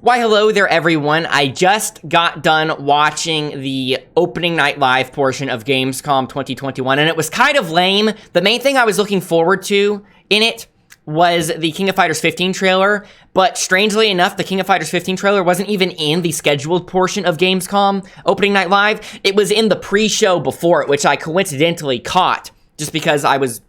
Why, hello there, everyone. I just got done watching the opening night live portion of Gamescom 2021, and it was kind of lame. The main thing I was looking forward to in it was the King of Fighters 15 trailer, but strangely enough, the King of Fighters 15 trailer wasn't even in the scheduled portion of Gamescom Opening Night Live. It was in the pre-show before it, which I coincidentally caught just because I was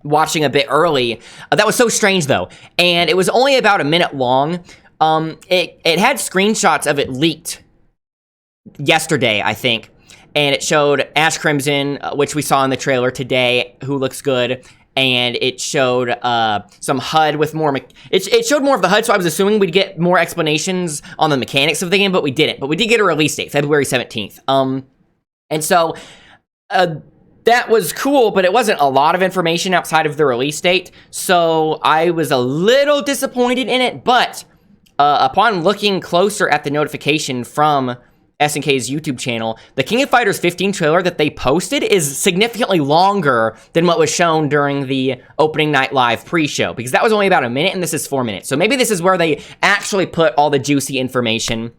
watching a bit early. That was so strange, though, and it was only about a minute long. It had screenshots of it leaked yesterday, I think, and it showed Ash Crimson, which we saw in the trailer today, who looks good, and it showed some HUD with more. It showed more of the HUD, so I was assuming we'd get more explanations on the mechanics of the game, but we didn't. But we did get a release date, February 17th. And so that was cool, but it wasn't a lot of information outside of the release date, so I was a little disappointed in it, but upon looking closer at the notification from SNK's YouTube channel, the King of Fighters 15 trailer that they posted is significantly longer than what was shown during the opening night live pre-show, because that was only about a minute and this is 4 minutes. So maybe this is where they actually put all the juicy information.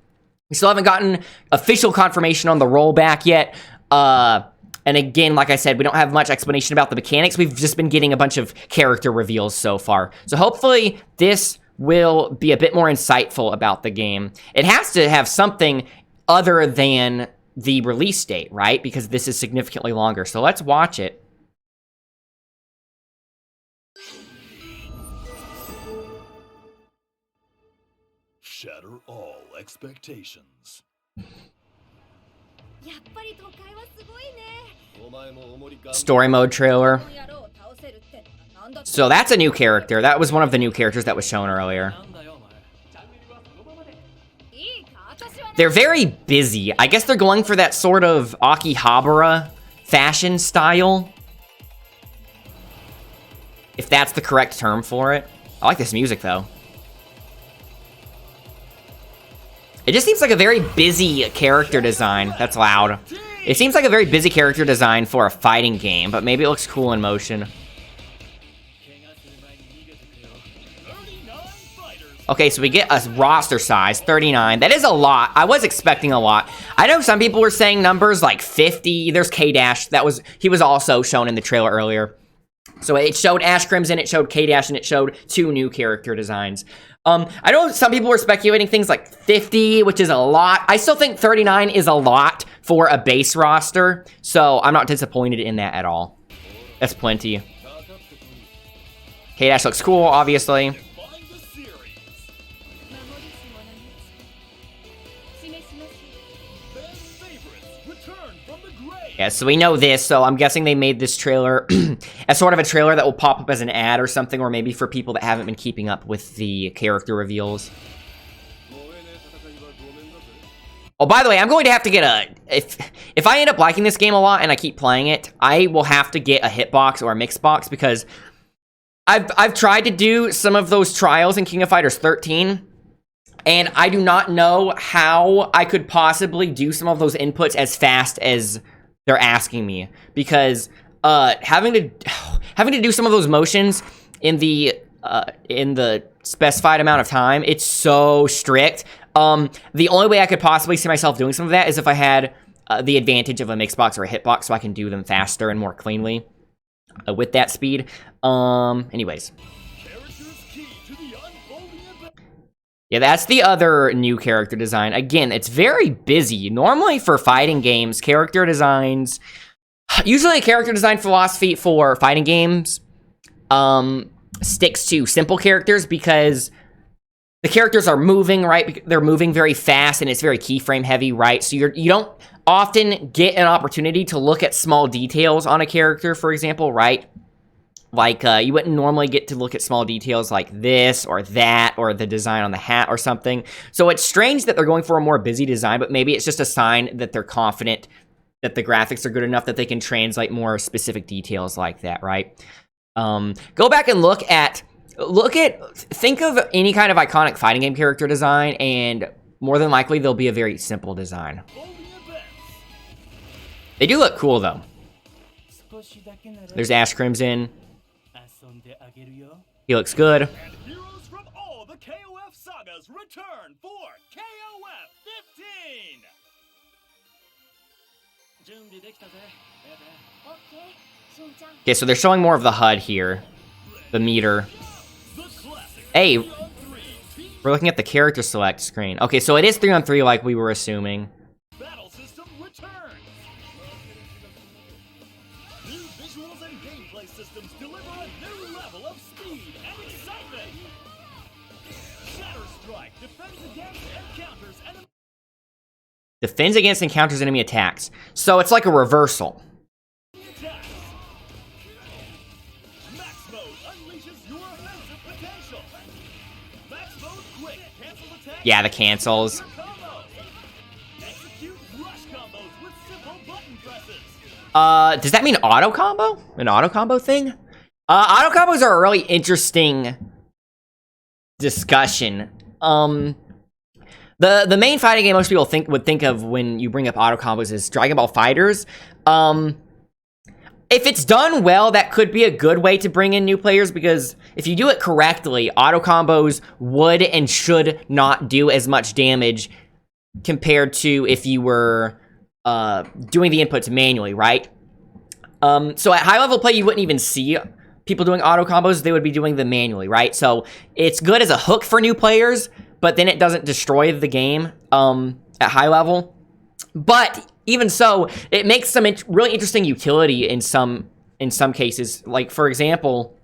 We still haven't gotten official confirmation on the rollback yet. And again, like I said, we don't have much explanation about the mechanics. We've just been getting a bunch of character reveals so far. So hopefully this will be a bit more insightful about the game. It has to have something other than the release date, right? Because this is significantly longer. So let's watch it. Shatter all expectations. Story mode trailer. So that's a new character. That was one of the new characters that was shown earlier. They're very busy. I guess they're going for that sort of Akihabara fashion style, if that's the correct term for it. I like this music, though. It just seems like a very busy character design. That's loud. It seems like a very busy character design for a fighting game, but maybe it looks cool in motion. Okay, so we get a roster size, 39. That is a lot. I was expecting a lot. I know some people were saying numbers like 50. There's K-Dash. He was also shown in the trailer earlier. So it showed Ash Crimson, it showed K-Dash, and it showed 2 new character designs. I know some people were speculating things like 50, which is a lot. I still think 39 is a lot for a base roster, so I'm not disappointed in that at all. That's plenty. K-Dash looks cool, obviously. Yeah, so we know this, so I'm guessing they made this trailer as sort of a trailer that will pop up as an ad or something, or maybe for people that haven't been keeping up with the character reveals. Oh, by the way, I'm going to have to get a... If I end up liking this game a lot and I keep playing it, I will have to get a hitbox or a mix box, because I've tried to do some of those trials in King of Fighters 13, and I do not know how I could possibly do some of those inputs as fast as they're asking me, because having to do some of those motions in the specified amount of time, it's so strict. The only way I could possibly see myself doing some of that is if I had the advantage of a mixbox or a hitbox, so I can do them faster and more cleanly with that speed. Anyways. Yeah, that's the other new character design. Again, it's very busy. Normally for fighting games, character designs... Usually a character design philosophy for fighting games sticks to simple characters, because the characters are moving, right? They're moving very fast, and it's very keyframe heavy, right? So you don't often get an opportunity to look at small details on a character, for example, right? Like, you wouldn't normally get to look at small details like this or that or the design on the hat or something. So it's strange that they're going for a more busy design, but maybe it's just a sign that they're confident that the graphics are good enough that they can translate more specific details like that, right? Go back and think of any kind of iconic fighting game character design, and more than likely they'll be a very simple design. They do look cool, though. There's Ash Crimson. He looks good. KoF Saga's return for KoF15! Okay, so they're showing more of the HUD here. The meter. Hey, we're looking at the character select screen. Okay, so it is 3-on-3 like we were assuming. Battle system returns! New visuals and gameplay systems deliver a new level of speed and excitement! Shatter Strike defends against encounters and Defends against encounters enemy attacks. So it's like a reversal. attacks! Max Mode unleashes your offensive potential! Max Mode quick cancel attacks! Yeah, the cancels. Combo! Execute rush combos with simple button presses! Does that mean auto combo? An auto combo thing? Auto combos are a really interesting discussion. The main fighting game most people would think of when you bring up auto combos is Dragon Ball FighterZ. If it's done well, that could be a good way to bring in new players, because if you do it correctly, auto combos would and should not do as much damage compared to if you were doing the inputs manually, right? So at high level play, you wouldn't even see people doing auto combos. They would be doing them manually, right? So it's good as a hook for new players, but then it doesn't destroy the game at high level. But even so, it makes some really interesting utility in some cases. Like, for example,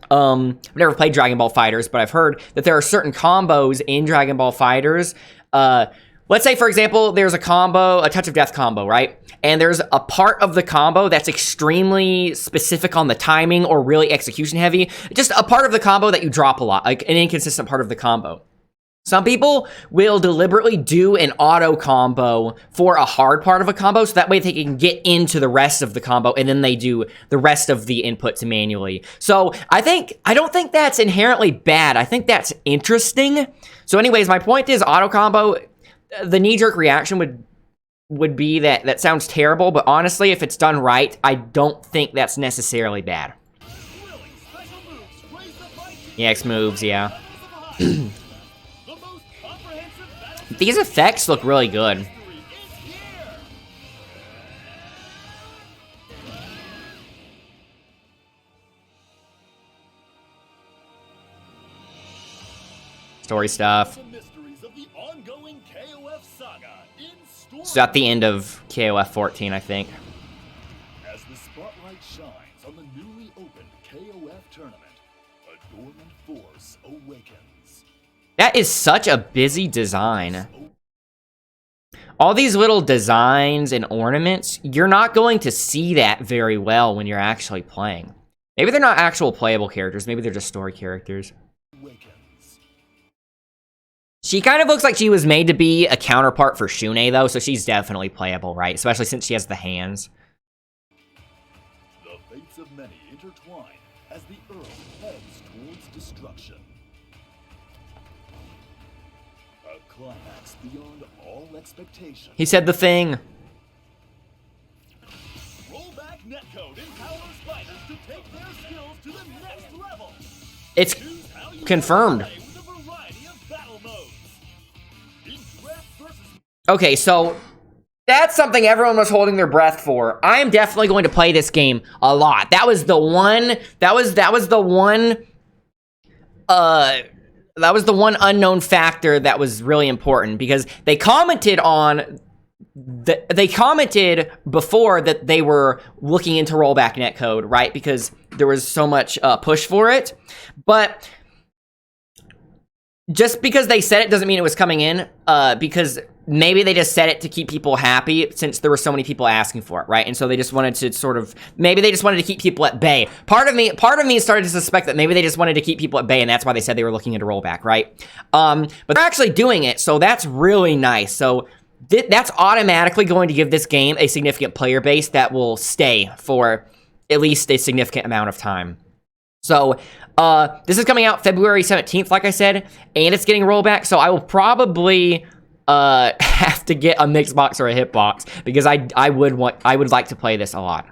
I've never played Dragon Ball FighterZ, but I've heard that there are certain combos in Dragon Ball FighterZ. Let's say, for example, there's a combo, a Touch of Death combo, right? And there's a part of the combo that's extremely specific on the timing or really execution heavy. Just a part of the combo that you drop a lot, like an inconsistent part of the combo. Some people will deliberately do an auto combo for a hard part of a combo, so that way they can get into the rest of the combo, and then they do the rest of the inputs manually. So I don't think that's inherently bad. I think that's interesting. So anyways, my point is auto combo, the knee-jerk reaction would be that sounds terrible, but honestly, if it's done right, I don't think that's necessarily bad. EX moves, yeah. These effects look really good. Story stuff. So at the end of KoF14, I think. As the spotlight shines on the newly opened KoF tournament, a dormant force awakens. That is such a busy design. All these little designs and ornaments, you're not going to see that very well when you're actually playing. Maybe they're not actual playable characters. Maybe they're just story characters. She kind of looks like she was made to be a counterpart for Shune, though, so she's definitely playable, right? Especially since she has the hands. The fates of many intertwine as the Earth heads towards destruction. A climax beyond all expectation. He said the thing. Rollback netcode empowers fighters to take their skills to the next level. It's confirmed. Okay, so that's something everyone was holding their breath for. I am definitely going to play this game a lot. That was the one unknown factor that was really important, because they commented before that they were looking into rollback netcode, right? Because there was so much push for it. But just because they said it doesn't mean it was coming in, because maybe they just said it to keep people happy since there were so many people asking for it, right? And so they just wanted to maybe they just wanted to keep people at bay. Part of me started to suspect that maybe they just wanted to keep people at bay, and that's why they said they were looking into rollback, right? But they're actually doing it, so that's really nice. So that's automatically going to give this game a significant player base that will stay for at least a significant amount of time. So this is coming out February 17th, like I said, and it's getting rollback, so I will probably have to get a mixed box or a hitbox, because I would like to play this a lot.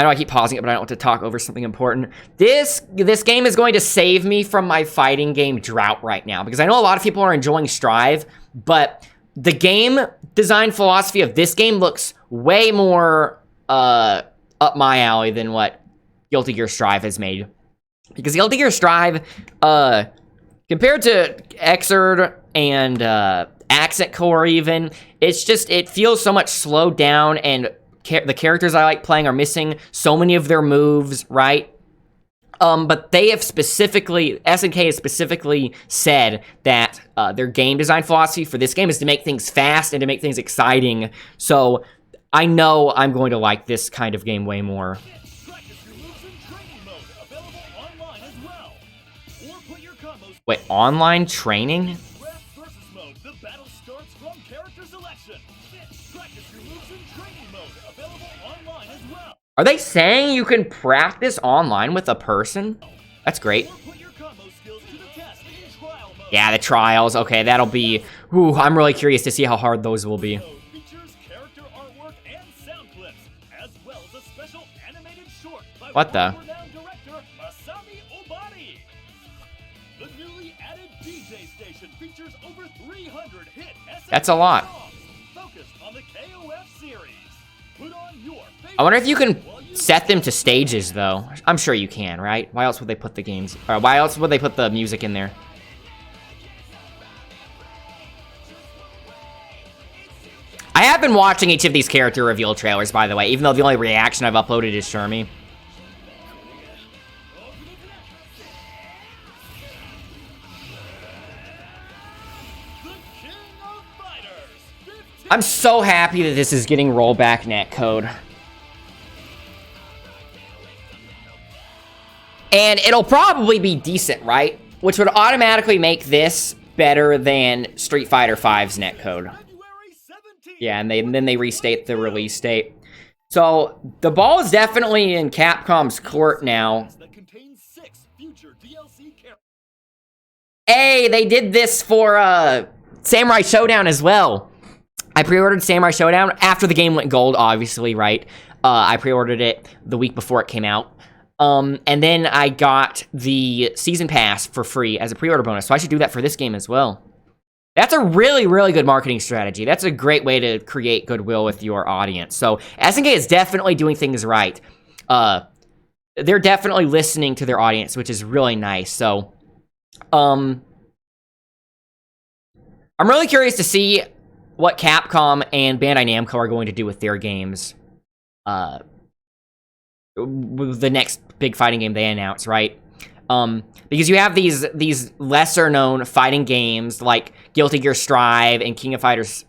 I know I keep pausing it, but I don't want to talk over something important. This game is going to save me from my fighting game drought right now, because I know a lot of people are enjoying Strive, but the game design philosophy of this game looks way more up my alley than what Guilty Gear Strive has made. Because Guilty Gear Strive, compared to Xrd and Accent Core even, it feels so much slowed down, and the characters I like playing are missing so many of their moves, right? But they have specifically, SNK has specifically said that their game design philosophy for this game is to make things fast and to make things exciting. So I know I'm going to like this kind of game way more. Wait, online training? Are they saying you can practice online with a person? That's great. Yeah, the trials. Okay, that'll be... Ooh, I'm really curious to see how hard those will be. What the? That's a lot. I wonder if you can set them to stages, though. I'm sure you can, right? Why else would they put the games... Or why else would they put the music in there? I have been watching each of these character reveal trailers, by the way, even though the only reaction I've uploaded is Shermie. I'm so happy that this is getting rollback netcode. And it'll probably be decent, right? Which would automatically make this better than Street Fighter V's netcode. Yeah, and then they restate the release date. So the ball is definitely in Capcom's court now. Hey, they did this for Samurai Showdown as well. I pre-ordered Samurai Showdown after the game went gold, obviously, right? I pre-ordered it the week before it came out. And then I got the Season Pass for free as a pre-order bonus, so I should do that for this game as well. That's a really, really good marketing strategy. That's a great way to create goodwill with your audience. So SNK is definitely doing things right. They're definitely listening to their audience, which is really nice. So, I'm really curious to see what Capcom and Bandai Namco are going to do with their games. The next big fighting game they announce, right? Because you have these lesser-known fighting games like Guilty Gear Strive and King of Fighters,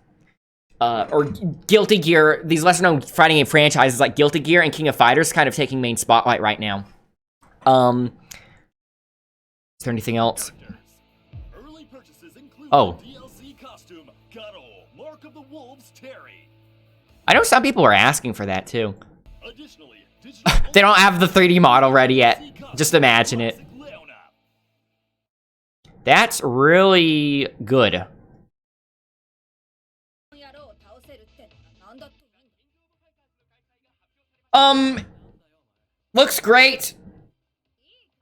or Guilty Gear, these lesser-known fighting game franchises like Guilty Gear and King of Fighters kind of taking main spotlight right now. Is there anything else? Oh. I know some people are asking for that, too. They don't have the 3D model ready yet. Just imagine it. That's really good. Looks great.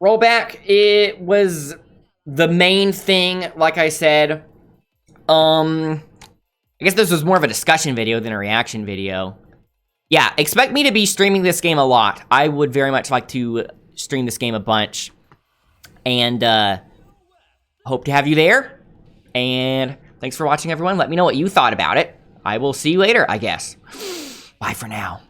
Rollback, it was the main thing, like I said. I guess this was more of a discussion video than a reaction video. Yeah, expect me to be streaming this game a lot. I would very much like to stream this game a bunch. And, hope to have you there. And thanks for watching, everyone. Let me know what you thought about it. I will see you later, I guess. Bye for now.